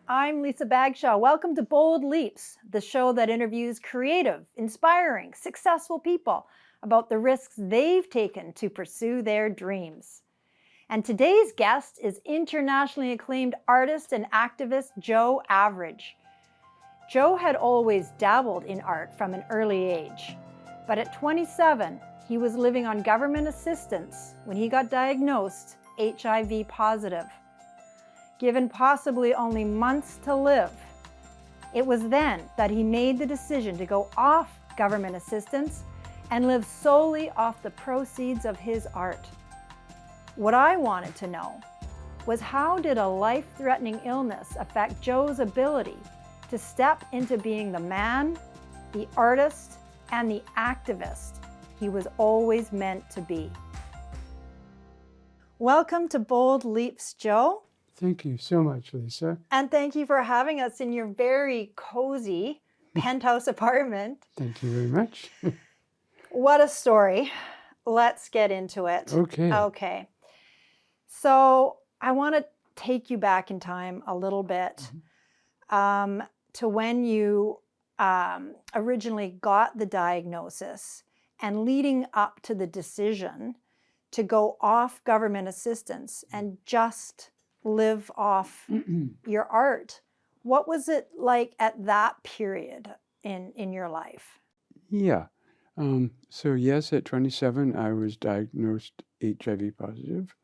I'm Lisa Bagshaw. Welcome to Bold Leaps, the show that interviews creative, inspiring, successful people about the risks they've taken to pursue their dreams. And today's guest is internationally acclaimed artist and activist Joe Average. Joe had always dabbled in art from an early age, but at 27, he was living on government assistance when he got diagnosed HIV positive. Given possibly only months to live, it was then that he made the decision to go off government assistance and live solely off the proceeds of his art. What I wanted to know was, how did a life-threatening illness affect Joe's ability to step into being the man, the artist, and the activist he was always meant to be? Welcome to Bold Leaps, Joe. Thank you so much, Lisa. And thank you for having us in your very cozy penthouse apartment. Thank you very much. What a story. Let's get into it. Okay. So I want to take you back in time a little bit to when you originally got the diagnosis and leading up to the decision to go off government assistance and just live off your art. What was it like at that period in your life? Yeah. So yes, at 27, I was diagnosed HIV positive.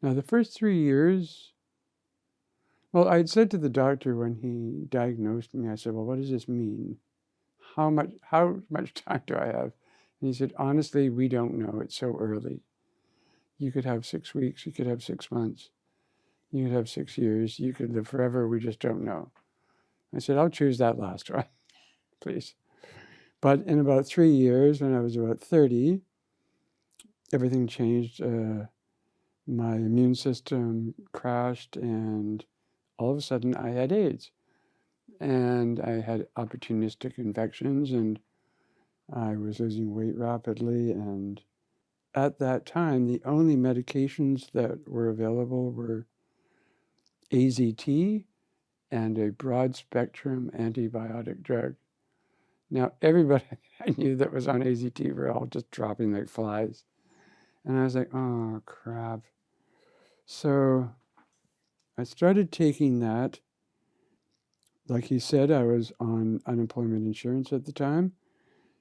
Now, the first 3 years, well, I'd said to the doctor when he diagnosed me, I said, well, what does this mean? How much time do I have? And he said, honestly, we don't know. It's so early. You could have 6 weeks. You could have 6 months. You could have 6 years. You could live forever. We just don't know. I said, I'll choose that last one, please. But in about 3 years, when I was about 30, everything changed. My immune system crashed, and all of a sudden I had AIDS. And I had opportunistic infections, and I was losing weight rapidly. And at that time, the only medications that were available were AZT and a broad-spectrum antibiotic drug. Now, everybody I knew that was on AZT were all just dropping like flies. And I was like, oh, crap. So I started taking that. Like he said, I was on unemployment insurance at the time,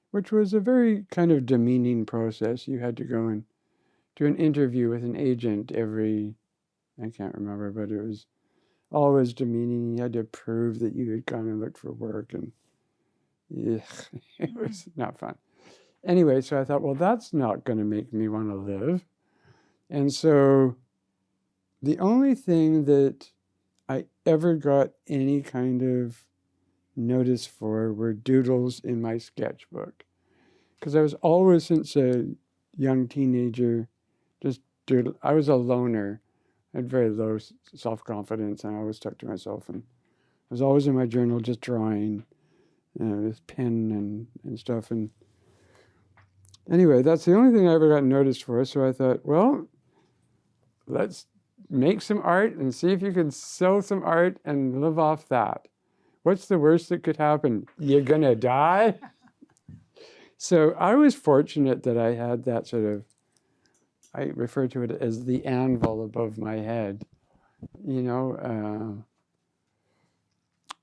which was a very kind of demeaning process. You had to go and do an interview with an agent every, I can't remember, but it was always demeaning. You had to prove that you had gone and looked for work, and it was not fun. Anyway, so I thought, well, that's not going to make me want to live. And so the only thing that I ever got any kind of notice for were doodles in my sketchbook. Because I was always, since a young teenager, just doodle. I was a loner. I had very low self-confidence, and I always stuck to myself. And I was always in my journal just drawing with pen and stuff. And anyway, that's the only thing I ever got noticed for. So I thought, well, let's make some art and see if you can sell some art and live off that. What's the worst that could happen? You're going to die? So I was fortunate that I had that sort of, I refer to it as the anvil above my head,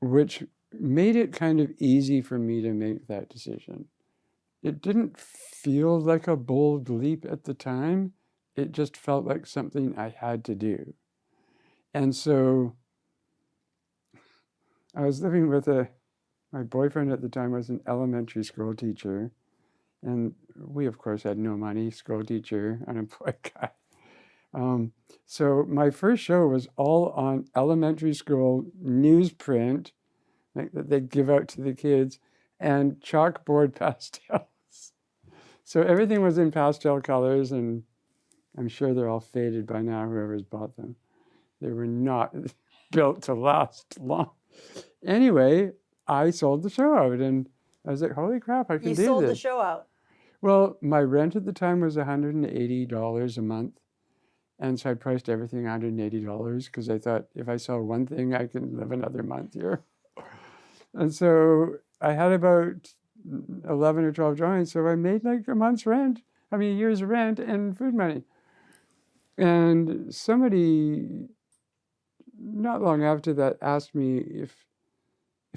which made it kind of easy for me to make that decision. It didn't feel like a bold leap at the time. It just felt like something I had to do. And so I was living with my boyfriend at the time was an elementary school teacher. And we, of course, had no money, school teacher, unemployed guy. So my first show was all on elementary school newsprint, like that they'd give out to the kids, and chalkboard pastels. So everything was in pastel colors, and I'm sure they're all faded by now, whoever's bought them. They were not built to last long. Anyway, I sold the show out, and I was like, holy crap, I can do this. You sold the show out? Well, my rent at the time was $180 a month. And so I priced everything $180 because I thought if I sell one thing, I can live another month here. And so I had about 11 or 12 drawings. So I made like a year's rent and food money. And somebody not long after that asked me if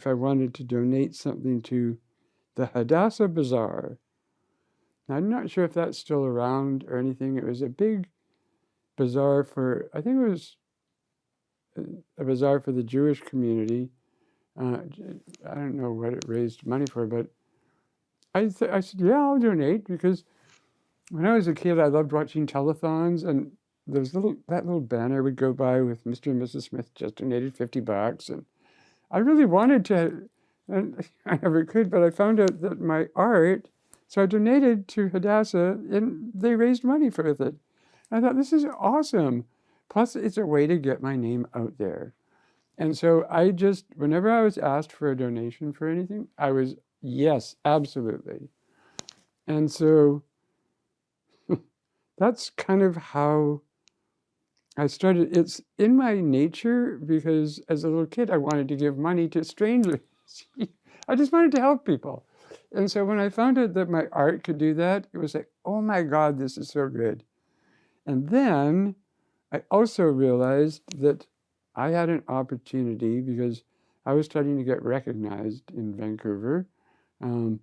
I wanted to donate something to the Hadassah Bazaar. Now, I'm not sure if that's still around or anything. It was a big bazaar I think it was a bazaar for the Jewish community. I don't know what it raised money for, but I said, yeah, I'll donate, because when I was a kid, I loved watching telethons, and that little banner would go by with Mr. and Mrs. Smith just donated $50, and I really wanted to, and I never could, but I found out that my art, so I donated to Hadassah, and they raised money for it. I thought, this is awesome. Plus, it's a way to get my name out there. And so whenever I was asked for a donation for anything, I was, yes, absolutely. And so that's kind of how I started. It's in my nature, because as a little kid, I wanted to give money to strangers. I just wanted to help people. And so when I found out that my art could do that, it was like, oh my God, this is so good. And then I also realized that I had an opportunity, because I was starting to get recognized in Vancouver. And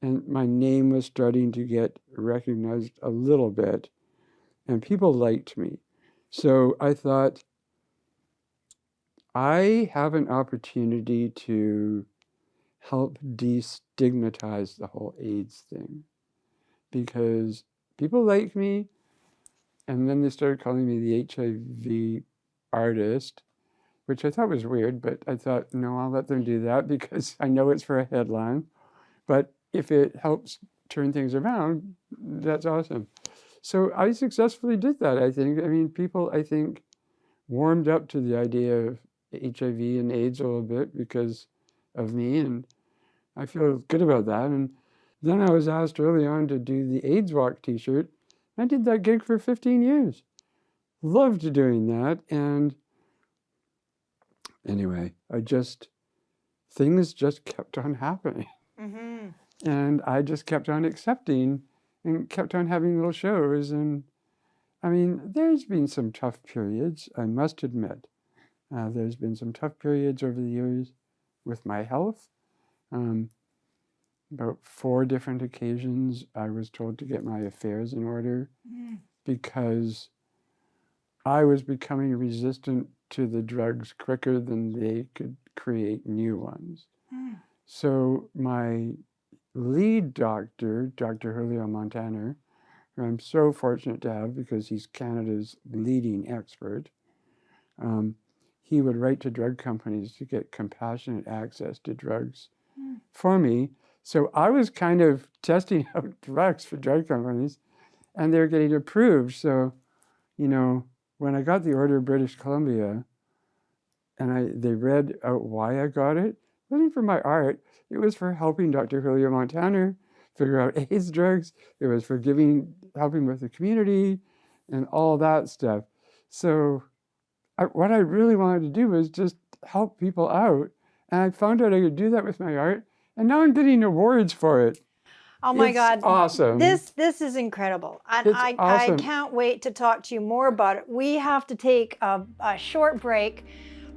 my name was starting to get recognized a little bit, and people liked me. So I thought, I have an opportunity to help destigmatize the whole AIDS thing, because people like me, and then they started calling me the HIV artist, which I thought was weird, but I thought, no, I'll let them do that, because I know it's for a headline. But if it helps turn things around, that's awesome. So I successfully did that, I think. I mean, people, I think, warmed up to the idea of HIV and AIDS a little bit because of me, and I feel good about that. And then I was asked early on to do the AIDS Walk t-shirt. I did that gig for 15 years. Loved doing that. And anyway, things just kept on happening. Mm-hmm. And I just kept on accepting and kept on having little shows. And I mean, there's been some tough periods, I must admit. There's been some tough periods over the years with my health. About 4 different occasions, I was told to get my affairs in order because I was becoming resistant to the drugs quicker than they could create new ones. So my lead doctor, Dr. Julio Montaner, who I'm so fortunate to have because he's Canada's leading expert, he would write to drug companies to get compassionate access to drugs for me. So I was kind of testing out drugs for drug companies, and they were getting approved. So, when I got the Order of British Columbia, and they read out why I got it, it wasn't for my art. It was for helping Dr. Julio Montaner figure out AIDS drugs. It was for helping with the community and all that stuff. So what I really wanted to do was just help people out. And I found out I could do that with my art. And now I'm getting awards for it. Oh my It's God. awesome. This is incredible. And It's I awesome. can't wait to talk to you more about it. We have to take a short break,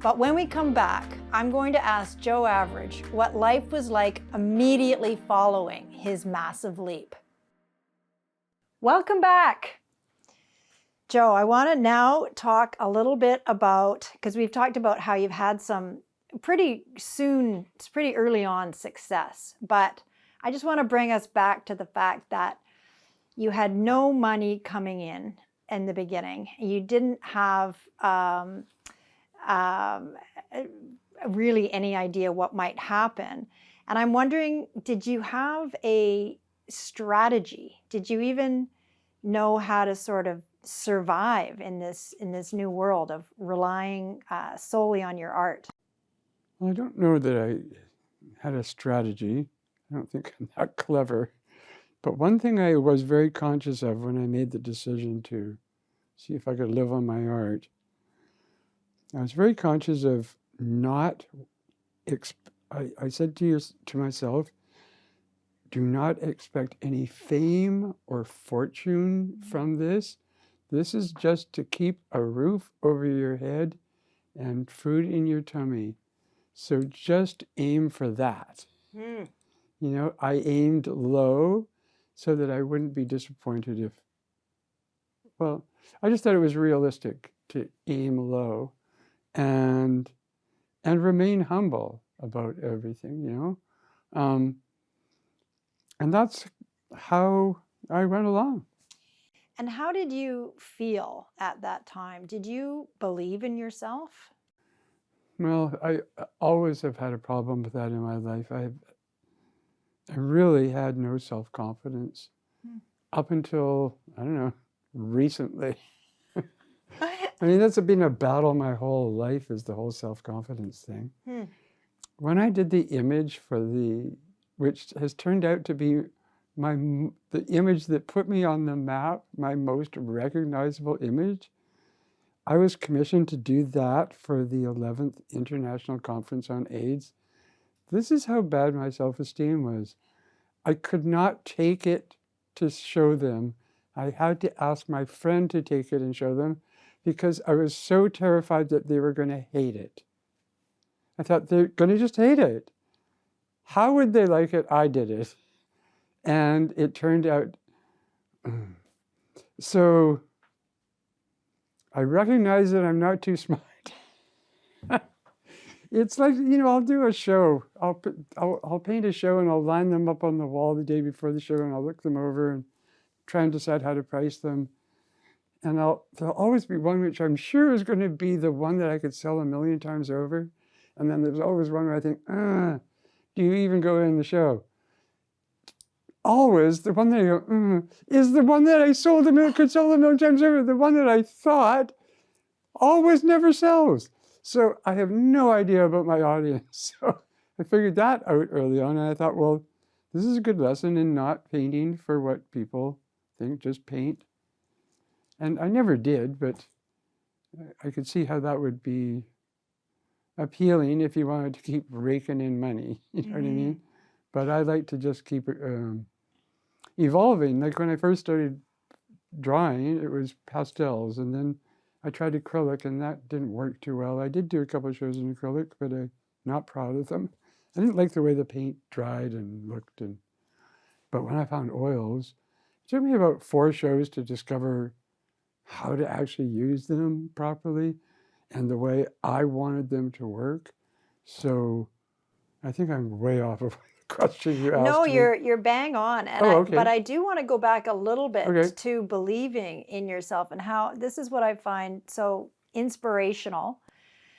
but when we come back, I'm going to ask Joe Average what life was like immediately following his massive leap. Welcome back. Joe, I want to now talk a little bit about, because we've talked about how you've had some pretty early on success, but I just want to bring us back to the fact that you had no money coming in the beginning. You didn't have really any idea what might happen. And I'm wondering, did you have a strategy? Did you even know how to sort of survive in this new world of relying solely on your art? Well, I don't know that I had a strategy. I don't think I'm that clever. But one thing I was very conscious of when I made the decision to see if I could live on my art. I was very conscious of not, I said to myself, do not expect any fame or fortune from this. This is just to keep a roof over your head and food in your tummy. So just aim for that. Mm. You know, I aimed low so that I wouldn't be disappointed if, well, I just thought it was realistic to aim low and remain humble about everything, you know. And that's how I went along. And how did you feel at that time? Did you believe in yourself? Well, I always have had a problem with that in my life. I really had no self-confidence up until, I don't know, recently. I mean, that's been a battle my whole life, is the whole self-confidence thing. When I did the image for which has turned out to be the image that put me on the map, my most recognizable image, I was commissioned to do that for the 11th International Conference on AIDS. This is how bad my self-esteem was. I could not take it to show them. I had to ask my friend to take it and show them because I was so terrified that they were going to hate it. I thought, they're going to just hate it. How would they like it? I did it. And it turned out, so I recognize that I'm not too smart. It's like, you know, I'll do a show. I'll paint a show and I'll line them up on the wall the day before the show and I'll look them over and try and decide how to price them. And there'll always be one which I'm sure is going to be the one that I could sell 1,000,000 times over. And then there's always one where I think, do you even go in the show? Always the one that I go, is the one that I could sell 1,000,000 times over. The one that I thought always never sells. So I have no idea about my audience. So I figured that out early on. And I thought, well, this is a good lesson in not painting for what people think, just paint. And I never did, but I could see how that would be appealing if you wanted to keep raking in money. You know what I mean? But I like to just keep evolving. Like when I first started drawing, it was pastels. And then I tried acrylic and that didn't work too well. I did do a couple of shows in acrylic, but I'm not proud of them. I didn't like the way the paint dried and looked. But when I found oils, it took me about 4 shows to discover how to actually use them properly and the way I wanted them to work. So I think I'm way off of the question you asked No, me. you're bang on. And okay. But I do want to go back a little bit Okay. to believing in yourself and how this is what I find so inspirational.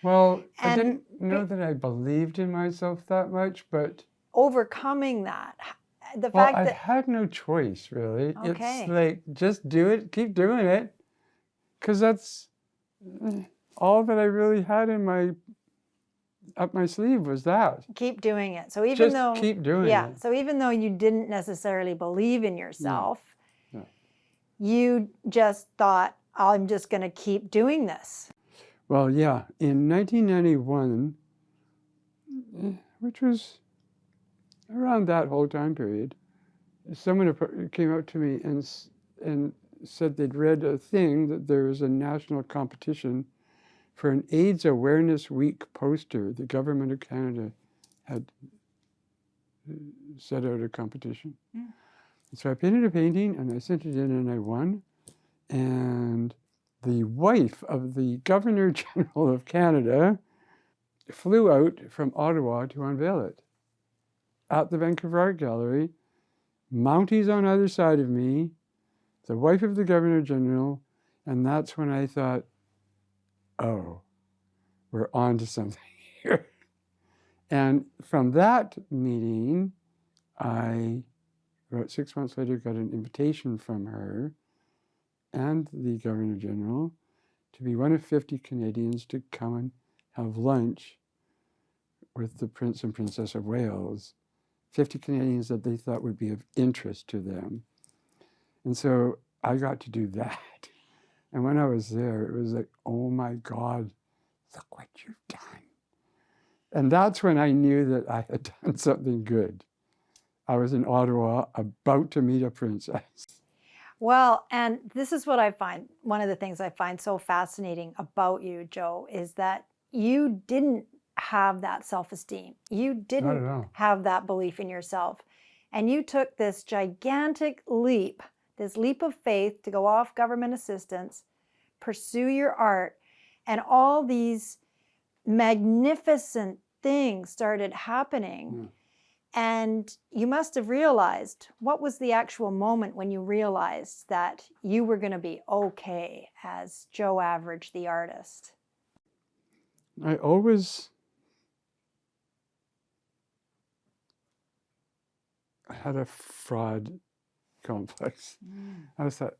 Well, I And didn't know that I believed in myself that much, but overcoming that, the well, fact I that had no choice, really. Okay. It's like, just do it, keep doing it, because that's all that I really had up my sleeve was that. keep doing it. So even Just though keep doing it. So even though you didn't necessarily believe in yourself, No. you just thought, I'm just going to keep doing this. Well, yeah, in 1991, which was around that whole time period, someone came up to me and said they'd read a thing that there was a national competition for an AIDS Awareness Week poster. The government of Canada had set out a competition. So I painted a painting and I sent it in and I won. And the wife of the Governor General of Canada flew out from Ottawa to unveil it at the Vancouver Art Gallery. Mounties on either side of me, the wife of the Governor General, and that's when I thought, oh, we're on to something here. And from that meeting, I, about 6 months later, got an invitation from her and the Governor General to be one of 50 Canadians to come and have lunch with the Prince and Princess of Wales, 50 Canadians that they thought would be of interest to them. And so I got to do that. And when I was there, it was like, oh my God, look what you've done. And that's when I knew that I had done something good. I was in Ottawa about to meet a princess. Well, and this is what I find, one of the things I find so fascinating about you, Joe, is that you didn't have that self-esteem. You Not at didn't all. have that belief in yourself. And you took this gigantic leap, this leap of faith to go off government assistance, pursue your art, and all these magnificent things started happening. Yeah. And you must have realized, what was the actual moment when you realized that you were going to be okay as Joe Average, the artist? I always had a fraud complex. I was thought,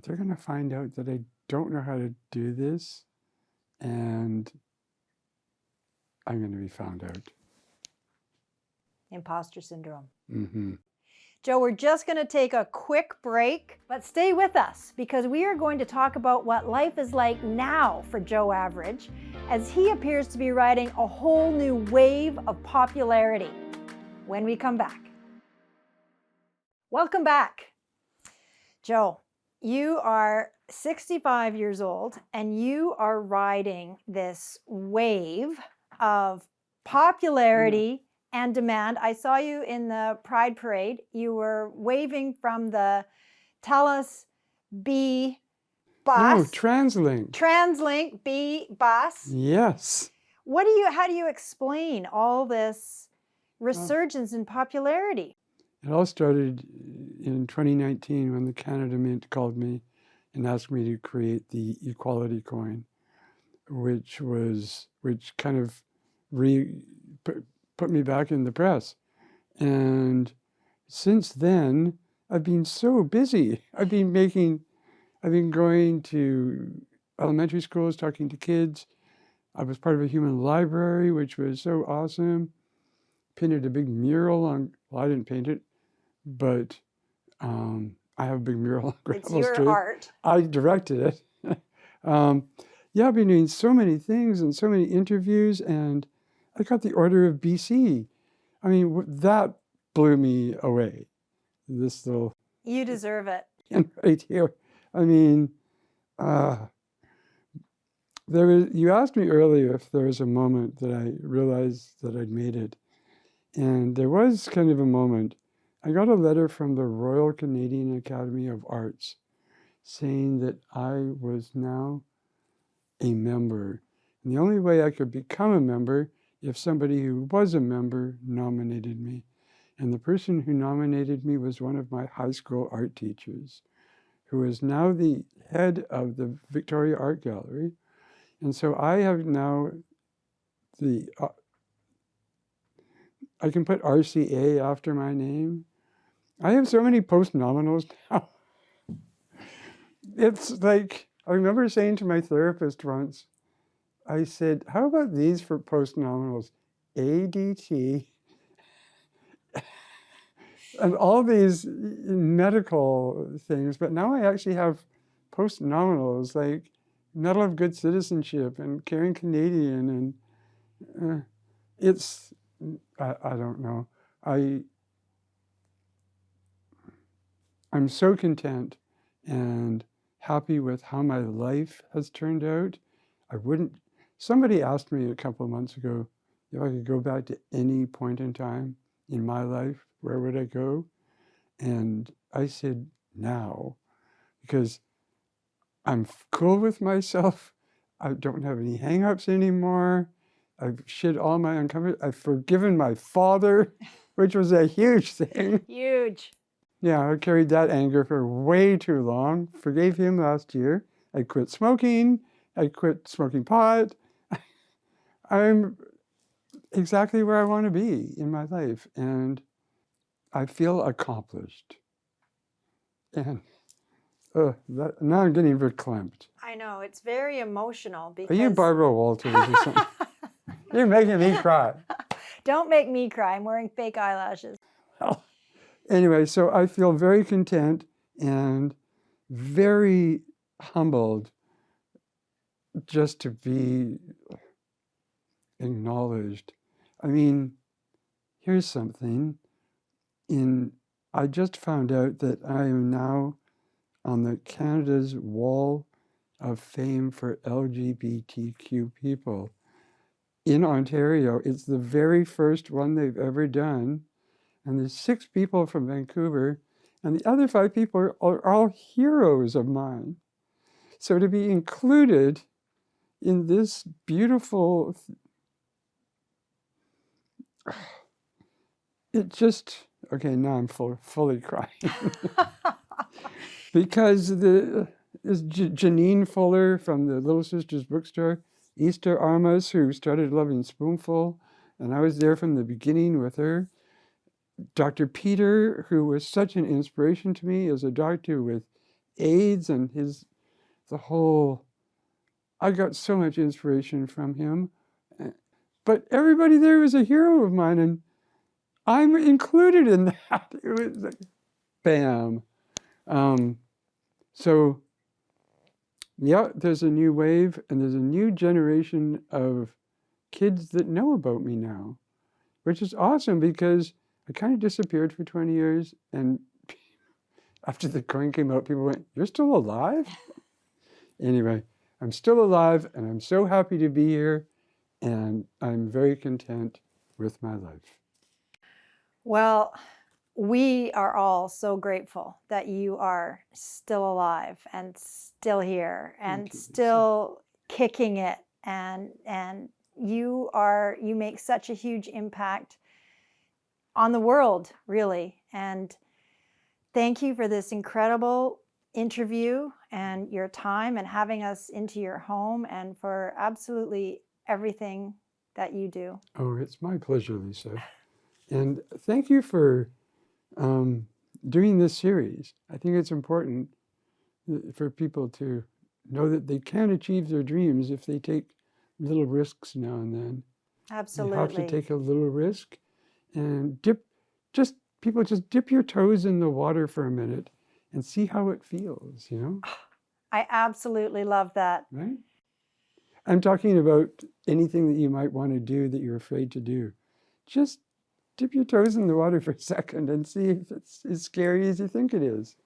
they're going to find out that I don't know how to do this, and I'm going to be found out. Imposter syndrome. Mm-hmm. Joe, we're just going to take a quick break, but stay with us because we are going to talk about what life is like now for Joe Average as he appears to be riding a whole new wave of popularity when we come back. Welcome back. Joe, you are 65 years old and you are riding this wave of popularity and demand. I saw you in the Pride Parade. You were waving from the TELUS B bus. No, TransLink. TransLink B bus. Yes. How do you explain all this resurgence in popularity? It all started in 2019 when the Canada Mint called me and asked me to create the equality coin, which kind of put me back in the press. And since then, I've been so busy. I've been going to elementary schools, talking to kids. I was part of a human library, which was so awesome. Painted a big mural well, I didn't paint it, but I have a big mural on Gravel Street. It's your art. I directed it. Yeah, I've been doing so many things and so many interviews, and I got the Order of BC. I mean, that blew me away. This little... You deserve it. right here. I mean, you asked me earlier if there was a moment that I realized that I'd made it. And there was kind of a moment. I got a letter from the Royal Canadian Academy of Arts saying that I was now a member. And the only way I could become a member if somebody who was a member nominated me. And the person who nominated me was one of my high school art teachers, who is now the head of the Victoria Art Gallery. And so I have now I can put RCA after my name. I have so many post-nominals now. It's like, I remember saying to my therapist once, I said, how about these for post-nominals? ADT, and all these medical things, but now I actually have post-nominals like Medal of Good Citizenship and Caring Canadian, and I don't know. I'm so content and happy with how my life has turned out. Somebody asked me a couple of months ago if I could go back to any point in time in my life, where would I go? And I said, now, because I'm cool with myself. I don't have any hang-ups anymore. I've shed all my uncomfort. I've forgiven my father, which was a huge thing. Huge. Yeah, I carried that anger for way too long. Forgave him last year. I quit smoking. I quit smoking pot. I'm exactly where I want to be in my life. And I feel accomplished. And now I'm getting verklempt. I know, it's very emotional because... Are you Barbara Walters or something? You're making me cry. Don't make me cry. I'm wearing fake eyelashes. Anyway, so I feel very content and very humbled just to be acknowledged. I mean, here's something. I just found out that I am now on the Canada's Wall of Fame for LGBTQ people in Ontario. It's the very first one they've ever done. And there's 6 people from Vancouver, and the other 5 people are all heroes of mine. So to be included in this beautiful, it just, okay, now I'm fully crying. Because is Janine Fuller from the Little Sisters Bookstore, Easter Armas, who started Loving Spoonful, and I was there from the beginning with her. Dr. Peter, who was such an inspiration to me as a doctor with AIDS and I got so much inspiration from him. But everybody there was a hero of mine, and I'm included in that. It was like, bam. So, yeah, there's a new wave, and there's a new generation of kids that know about me now, which is awesome because I kind of disappeared for 20 years, and after the coin came out, people went, "You're still alive?" Anyway, I'm still alive, and I'm so happy to be here, and I'm very content with my life. Well, we are all so grateful that you are still alive and still here and still kicking it, and you make such a huge impact on the world, really. And thank you for this incredible interview and your time and having us into your home, and for absolutely everything that you do. Oh, it's my pleasure, Lisa. And thank you for doing this series. I think it's important for people to know that they can achieve their dreams if they take little risks now and then. Absolutely. You have to take a little risk and just dip your toes in the water for a minute and see how it feels, you know? I absolutely love that. Right? I'm talking about anything that you might want to do that you're afraid to do. Just dip your toes in the water for a second and see if it's as scary as you think it is,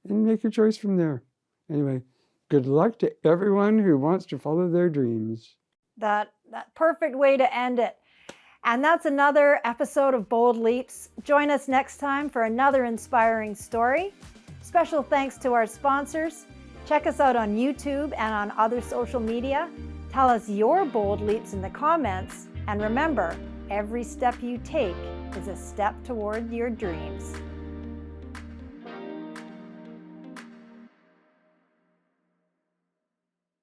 and make your choice from there. Anyway, good luck to everyone who wants to follow their dreams. That perfect way to end it. And that's another episode of Bold Leaps. Join us next time for another inspiring story. Special thanks to our sponsors. Check us out on YouTube and on other social media. Tell us your bold leaps in the comments. And remember, every step you take is a step toward your dreams.